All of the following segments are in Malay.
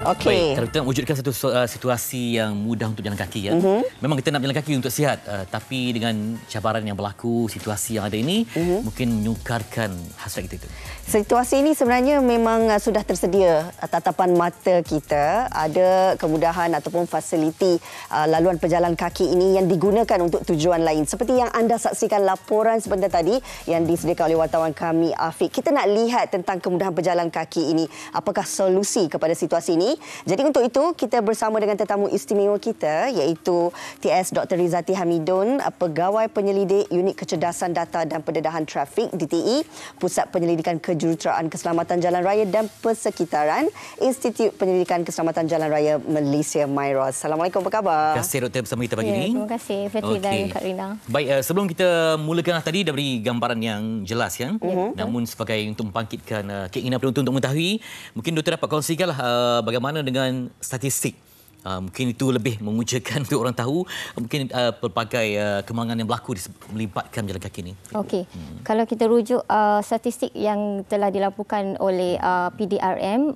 Okey. Baik, kalau kita nak wujudkan satu situasi yang mudah untuk jalan kaki, memang kita nak berjalan kaki untuk sihat, tapi dengan cabaran yang berlaku, situasi yang ada ini, mungkin menyukarkan hasrat kita itu. Situasi ini sebenarnya memang sudah tersedia tatapan mata kita. Ada kemudahan ataupun fasiliti laluan pejalan kaki ini yang digunakan untuk tujuan lain. Seperti yang anda saksikan laporan sebentar tadi yang disediakan oleh wartawan kami, Afiq. Kita nak lihat tentang kemudahan pejalan kaki ini. Apakah solusi kepada situasi ini? Jadi untuk itu, kita bersama dengan tetamu istimewa kita iaitu TS Dr. Rizati Hamidun, Pegawai Penyelidik Unit Kecerdasan Data dan Pendedahan Trafik DTE, Pusat Penyelidikan Kejuruteraan Keselamatan Jalan Raya dan Persekitaran, Institut Penyelidikan Keselamatan Jalan Raya Malaysia MIROS. Assalamualaikum, apa khabar? Terima kasih Dr. bersama kita pagi ini. Terima kasih Fatih dan Kak Rina. Baik, sebelum kita mulakan tadi dah beri gambaran yang jelas ya. Namun sebagai untuk membangkitkan keinginan penonton untuk mengetahui, mungkin doktor dapat kongsikanlah bagaimana dengan statistik. Mungkin itu lebih memujakan untuk orang tahu mungkin pelbagai kemalangan yang berlaku melibatkan jalan kaki ini. Okey. Kalau kita rujuk statistik yang telah dilakukan oleh PDRM,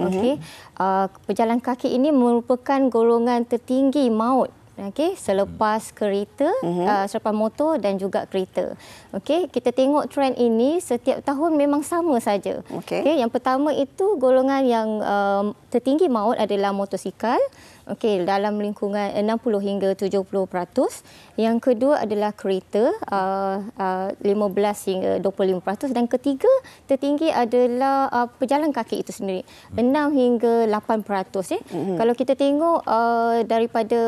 pejalan kaki ini merupakan golongan tertinggi maut. Okey, selepas kereta, selepas motor dan juga kereta. Okey, kita tengok trend ini setiap tahun memang sama saja. Okey, yang pertama itu golongan yang tertinggi maut adalah motosikal. Okey, dalam lingkungan 60 hingga 70%. Yang kedua adalah kereta, 15 hingga 25%. Dan ketiga tertinggi adalah pejalan kaki itu sendiri, 6 hingga 8%. Kalau kita tengok daripada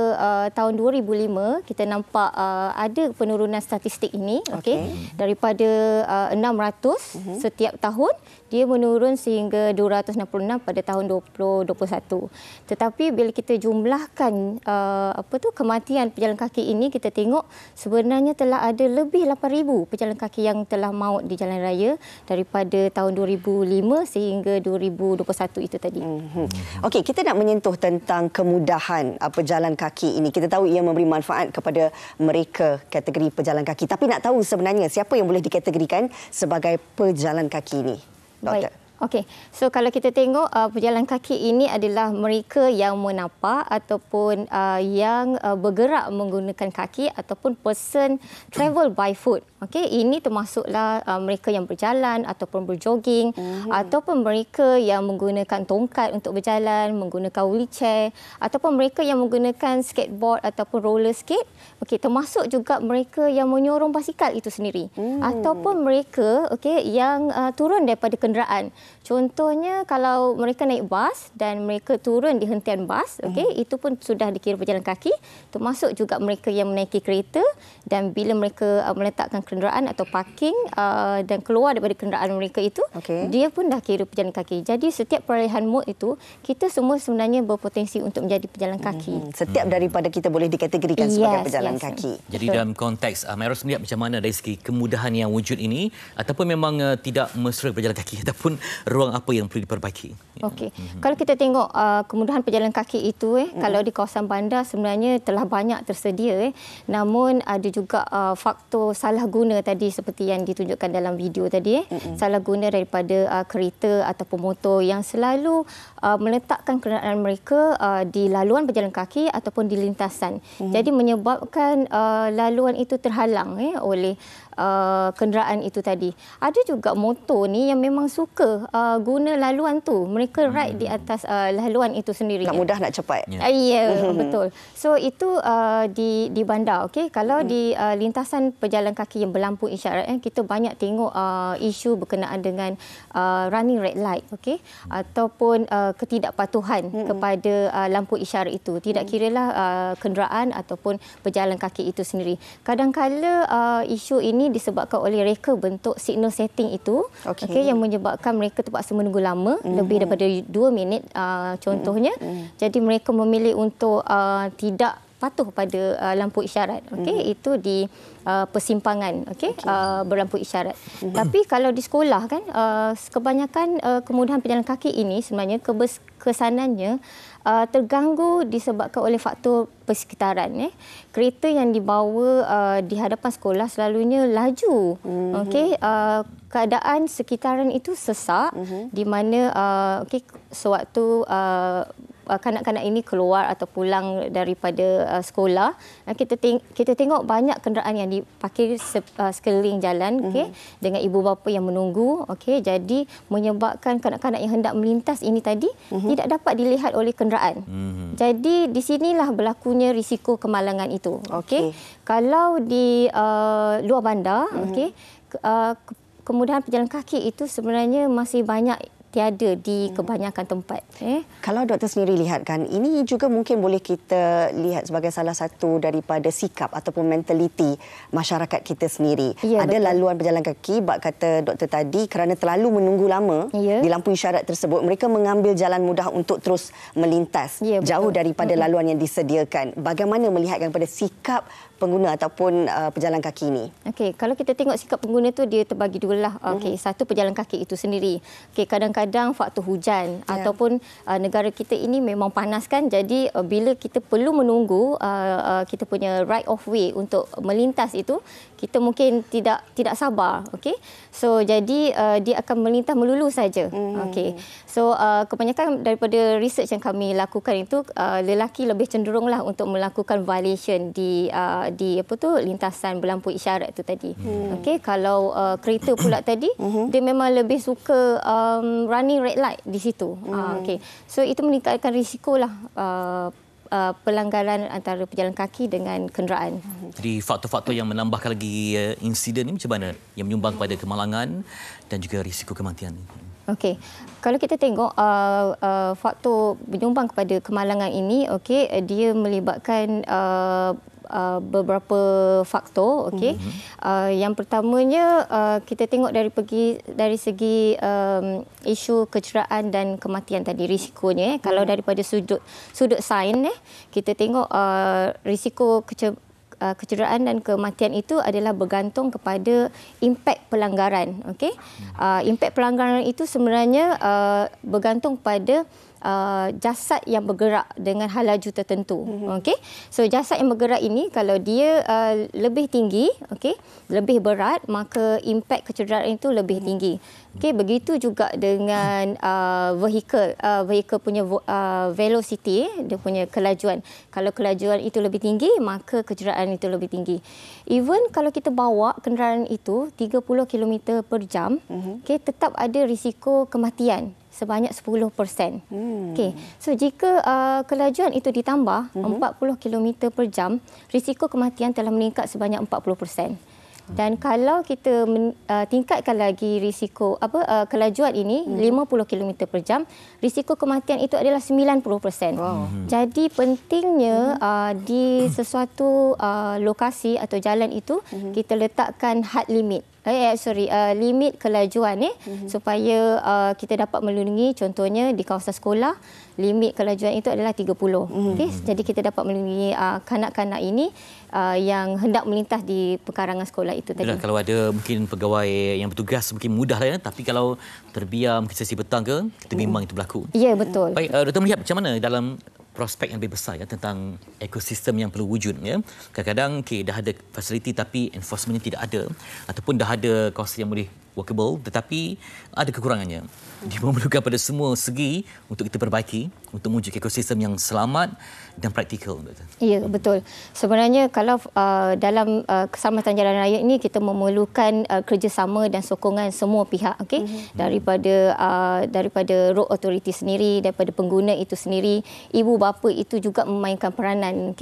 tahun 2005, kita nampak ada penurunan statistik ini. Okey, daripada 600 setiap tahun, dia menurun sehingga 266 pada tahun 2021. Tetapi bila kita jumlahkan kematian pejalan kaki ini, kita tengok sebenarnya telah ada lebih 8,000 pejalan kaki yang telah maut di jalan raya daripada tahun 2005 sehingga 2021 itu tadi. Okey, kita nak menyentuh tentang kemudahan pejalan kaki ini. Kita tahu ia memberi manfaat kepada mereka kategori pejalan kaki. Tapi nak tahu sebenarnya siapa yang boleh dikategorikan sebagai pejalan kaki ini, Doktor? Baik. Okey, so kalau kita tengok pejalan kaki ini adalah mereka yang menapak ataupun yang bergerak menggunakan kaki ataupun person travel by foot. Okey, ini termasuklah mereka yang berjalan ataupun berjoging ataupun mereka yang menggunakan tongkat untuk berjalan, menggunakan wheelchair ataupun mereka yang menggunakan skateboard ataupun roller skate. Okey, termasuk juga mereka yang menyorong basikal itu sendiri ataupun mereka yang turun daripada kenderaan. Contohnya kalau mereka naik bas dan mereka turun di hentian bas, itu pun sudah dikira berjalan kaki. Termasuk juga mereka yang menaiki kereta dan bila mereka meletakkan kenderaan atau parking dan keluar daripada kenderaan mereka itu, dia pun dah kira berjalan kaki. Jadi setiap perolehan mod itu, kita semua sebenarnya berpotensi untuk menjadi pejalan kaki. Setiap daripada kita boleh dikategorikan sebagai pejalan kaki. Jadi dalam konteks MIROS melihat macam mana dari segi kemudahan yang wujud ini ataupun memang tidak mesra berjalan kaki ataupun ruang apa yang perlu diperbaiki? Okey. Kalau kita tengok kemudahan pejalan kaki itu, kalau di kawasan bandar sebenarnya telah banyak tersedia. Namun ada juga faktor salah guna tadi seperti yang ditunjukkan dalam video tadi. Salah guna daripada kereta ataupun motor yang selalu meletakkan kenderaan mereka di laluan pejalan kaki ataupun di lintasan. Jadi menyebabkan laluan itu terhalang oleh kenderaan itu tadi. Ada juga motor ni yang memang suka guna laluan tu. Mereka ride di atas laluan itu sendiri. Nak mudah, nak cepat. Ya, betul. So itu di bandar. Okey, kalau di lintasan pejalan kaki yang berlampu isyarat, kita banyak tengok isu berkenaan dengan running red light, ataupun ketidakpatuhan kepada lampu isyarat itu. Tidak kiralah kenderaan ataupun pejalan kaki itu sendiri. Kadang-kala isu ini disebabkan oleh reka bentuk signal setting itu, yang menyebabkan mereka terpaksa menunggu lama, lebih daripada 2 minit contohnya. Jadi mereka memilih untuk tidak patuh pada lampu isyarat. Itu di persimpangan berlampu isyarat. Tapi kalau di sekolah kan, kebanyakan kemudahan pejalan kaki ini sebenarnya kesanannya terganggu disebabkan oleh faktor persekitaran. Kereta yang dibawa di hadapan sekolah selalunya laju. Keadaan sekitaran itu sesak, di mana sewaktu kanak-kanak ini keluar atau pulang daripada sekolah, kita tengok banyak kenderaan yang diparkir sekeliling jalan, dengan ibu bapa yang menunggu, jadi menyebabkan kanak-kanak yang hendak melintas ini tadi tidak dapat dilihat oleh kenderaan. Jadi di sinilah berlakunya risiko kemalangan itu. Kalau di luar bandar, kemudahan pejalan kaki itu sebenarnya masih banyak tiada di kebanyakan tempat. Kalau doktor sendiri lihat kan, ini juga mungkin boleh kita lihat sebagai salah satu daripada sikap ataupun mentaliti masyarakat kita sendiri. Ya, Ada betul. laluan berjalan kaki, bak kata doktor tadi, kerana terlalu menunggu lama di lampu isyarat tersebut, mereka mengambil jalan mudah untuk terus melintas jauh daripada laluan yang disediakan. Bagaimana melihatkan pada sikap pengguna ataupun pejalan kaki ini? Kalau kita tengok sikap pengguna tu dia terbagi dua lah. Satu, pejalan kaki itu sendiri. Kadang-kadang faktor hujan ataupun negara kita ini memang panas kan. Jadi bila kita perlu menunggu kita punya right of way untuk melintas itu, kita mungkin tidak sabar. So jadi dia akan melintas melulu saja. So kebanyakan daripada research yang kami lakukan itu, lelaki lebih cenderunglah untuk melakukan violation di lintasan berlampu isyarat itu tadi. Kalau kereta pula tadi, dia memang lebih suka running red light di situ. So itu meningkatkan risikolah pelanggaran antara pejalan kaki dengan kenderaan. Jadi faktor-faktor yang menambahkan lagi insiden ini macam mana yang menyumbang kepada kemalangan dan juga risiko kematian? Kalau kita tengok faktor menyumbang kepada kemalangan ini, dia melibatkan beberapa faktor. Yang pertamanya kita tengok dari segi isu kecederaan dan kematian tadi, risikonya. Kalau daripada sudut sains, kita tengok risiko kecederaan dan kematian itu adalah bergantung kepada impak pelanggaran. Impak pelanggaran itu sebenarnya bergantung pada jasad yang bergerak dengan halaju tertentu. So jasad yang bergerak ini kalau dia lebih tinggi, lebih berat, maka impak kecederaan itu lebih tinggi. Begitu juga dengan vehicle punya velocity, dia punya kelajuan. Kalau kelajuan itu lebih tinggi, maka kecederaan itu lebih tinggi. Even kalau kita bawa kenderaan itu 30 km per jam, tetap ada risiko kematian sebanyak 10%. So jika kelajuan itu ditambah 40 km per jam, risiko kematian telah meningkat sebanyak 40%. Dan kalau kita tingkatkan lagi risiko kelajuan ini 50 km per jam, risiko kematian itu adalah 90%. Jadi pentingnya di sesuatu lokasi atau jalan itu kita letakkan had limit. Limit kelajuan supaya kita dapat melindungi. Contohnya di kawasan sekolah, limit kelajuan itu adalah 30. Jadi kita dapat melindungi kanak-kanak ini yang hendak melintas di pekarangan sekolah itu tadi. Kalau ada mungkin pegawai yang bertugas mungkin mudahlah tapi kalau terbiar mungkin sesi petang ke, kita memang itu berlaku. Ya, betul. Baik, Doktor melihat macam mana dalam prospek yang lebih besar tentang ekosistem yang perlu wujud. Kadang-kadang dah ada fasiliti tapi enforcementnya tidak ada, ataupun dah ada kawasan yang boleh workable tetapi ada kekurangannya. Dia memerlukan pada semua segi untuk kita perbaiki untuk mewujud ekosistem yang selamat dan praktikal. Ya, betul. Sebenarnya kalau dalam Keselamatan Jalan Raya ini kita memerlukan kerjasama dan sokongan semua pihak, daripada road authority sendiri, daripada pengguna itu sendiri, ibu bapa itu juga memainkan peranan.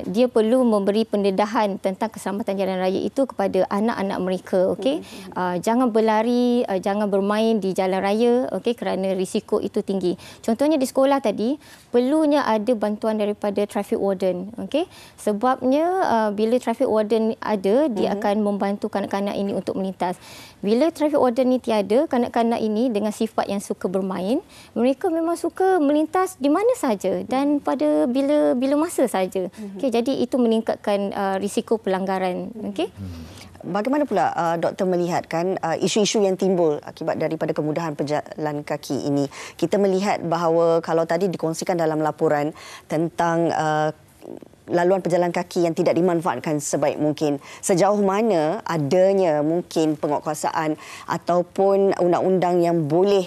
Dia perlu memberi pendedahan tentang keselamatan jalan raya itu kepada anak-anak mereka. Jangan berlari, jangan bermain di jalan raya, kerana risiko itu tinggi. Contohnya di sekolah tadi, perlunya ada bantuan daripada traffic warden. Sebabnya bila traffic warden ada, dia akan membantu kanak-kanak ini untuk melintas. Bila traffic warden ni tiada, kanak-kanak ini dengan sifat yang suka bermain, mereka memang suka melintas di mana saja dan pada bila masa saja. Jadi itu meningkatkan risiko pelanggaran. Bagaimana pula doktor melihatkan isu-isu yang timbul akibat daripada kemudahan pejalan kaki ini? Kita melihat bahawa kalau tadi dikongsikan dalam laporan tentang laluan pejalan kaki yang tidak dimanfaatkan sebaik mungkin. Sejauh mana adanya mungkin penguatkuasaan ataupun undang-undang yang boleh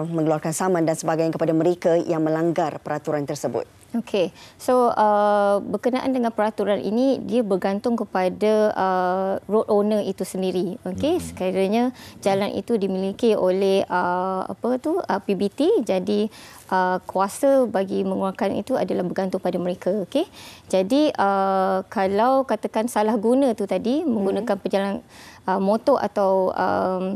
mengeluarkan saman dan sebagainya kepada mereka yang melanggar peraturan tersebut? Okey, so berkenaan dengan peraturan ini, dia bergantung kepada road owner itu sendiri. Okey, sekiranya jalan itu dimiliki oleh PBT, jadi kuasa bagi mengeluarkan itu adalah bergantung pada mereka. Okey, jadi kalau katakan salah guna tu tadi, menggunakan pejalan motor atau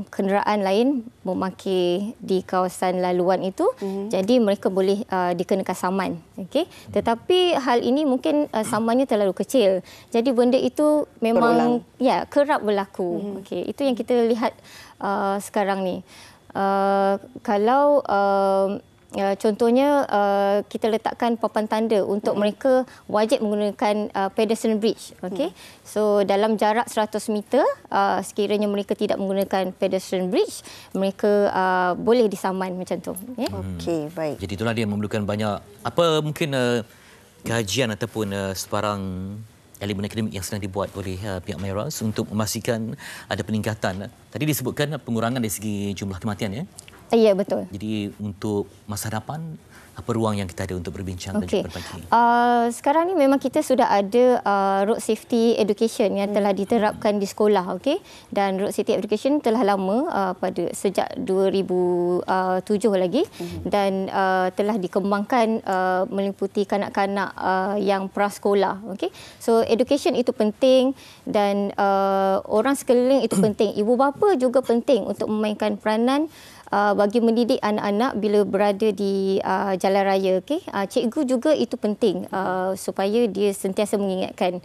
kenderaan lain memakir di kawasan laluan itu, jadi mereka boleh dikenakan saman. Okey, tetapi hal ini mungkin samannya terlalu kecil. Jadi benda itu memang kerap berlaku. Okey, itu yang kita lihat sekarang ni. Kalau contohnya kita letakkan papan tanda untuk mereka wajib menggunakan pedestrian bridge. Okey. So dalam jarak 100 meter sekiranya mereka tidak menggunakan pedestrian bridge, mereka boleh disaman macam tu. Okey, baik. Jadi itulah dia memerlukan banyak kajian ataupun sebarang elemen akademik yang sedang dibuat oleh pihak MIRAS untuk memastikan ada peningkatan. Tadi disebutkan pengurangan dari segi jumlah kematian, ya? Ya, betul. Jadi untuk masa depan, apa ruang yang kita ada untuk berbincang dan juga berbagi? Sekarang ni memang kita sudah ada road safety education yang telah diterapkan di sekolah. Okey, dan road safety education telah lama sejak 2007 lagi, dan telah dikembangkan meliputi kanak-kanak yang prasekolah. Okey, so education itu penting, dan orang sekeliling itu penting. Ibu bapa juga penting untuk memainkan peranan bagi mendidik anak-anak bila berada di jalan raya. Okay? Cikgu juga itu penting supaya dia sentiasa mengingatkan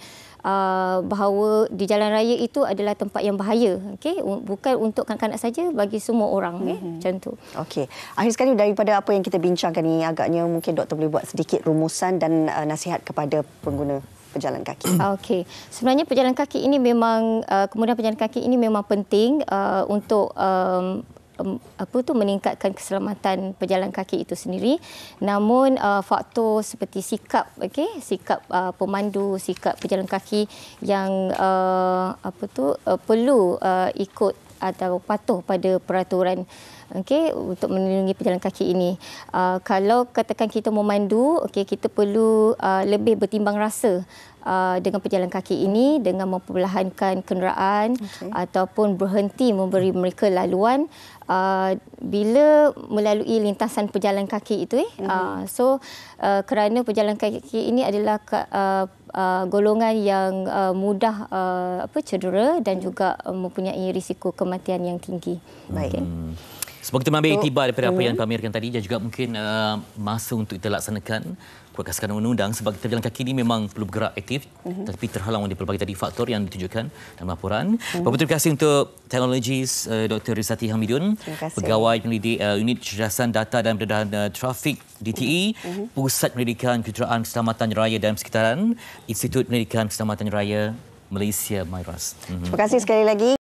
bahawa di jalan raya itu adalah tempat yang bahaya. Okay? Bukan untuk kanak-kanak saja, bagi semua orang. Macam tu. Okey. Akhir sekali, daripada apa yang kita bincangkan ini, agaknya mungkin doktor boleh buat sedikit rumusan dan nasihat kepada pengguna pejalan kaki. Okey. Sebenarnya pejalan kaki ini memang, kemudahan pejalan kaki ini memang penting untuk meningkatkan keselamatan pejalan kaki itu sendiri. Namun faktor seperti sikap, sikap pemandu, sikap pejalan kaki yang perlu ikut atau patuh pada peraturan untuk melindungi pejalan kaki ini. Kalau katakan kita memandu, kita perlu lebih bertimbang rasa dengan pejalan kaki ini, dengan memperlahankan kenderaan ataupun berhenti memberi mereka laluan bila melalui lintasan pejalan kaki itu. Kerana pejalan kaki ini adalah golongan yang mudah cedera dan juga mempunyai risiko kematian yang tinggi. Baik. Sebab kita mengambil iktibar daripada apa yang pamerkan tadi, dan juga mungkin masa untuk kita laksanakan perkasakan undang-undang, sebab pejalan kaki ini memang perlu bergerak aktif, tapi terhalang oleh pelbagai tadi faktor yang ditunjukkan dalam laporan. Terima kasih untuk teknologis Dr. Rizati Hamidun, Pegawai Pendidik Unit Cerdasan Data dan Pendedahan Trafik DTE, Pusat Pendidikan Kejuruteraan Keselamatan Raya dan Sekitaran, Institut Pendidikan Keselamatan Raya Malaysia MIRAS. Terima kasih sekali lagi.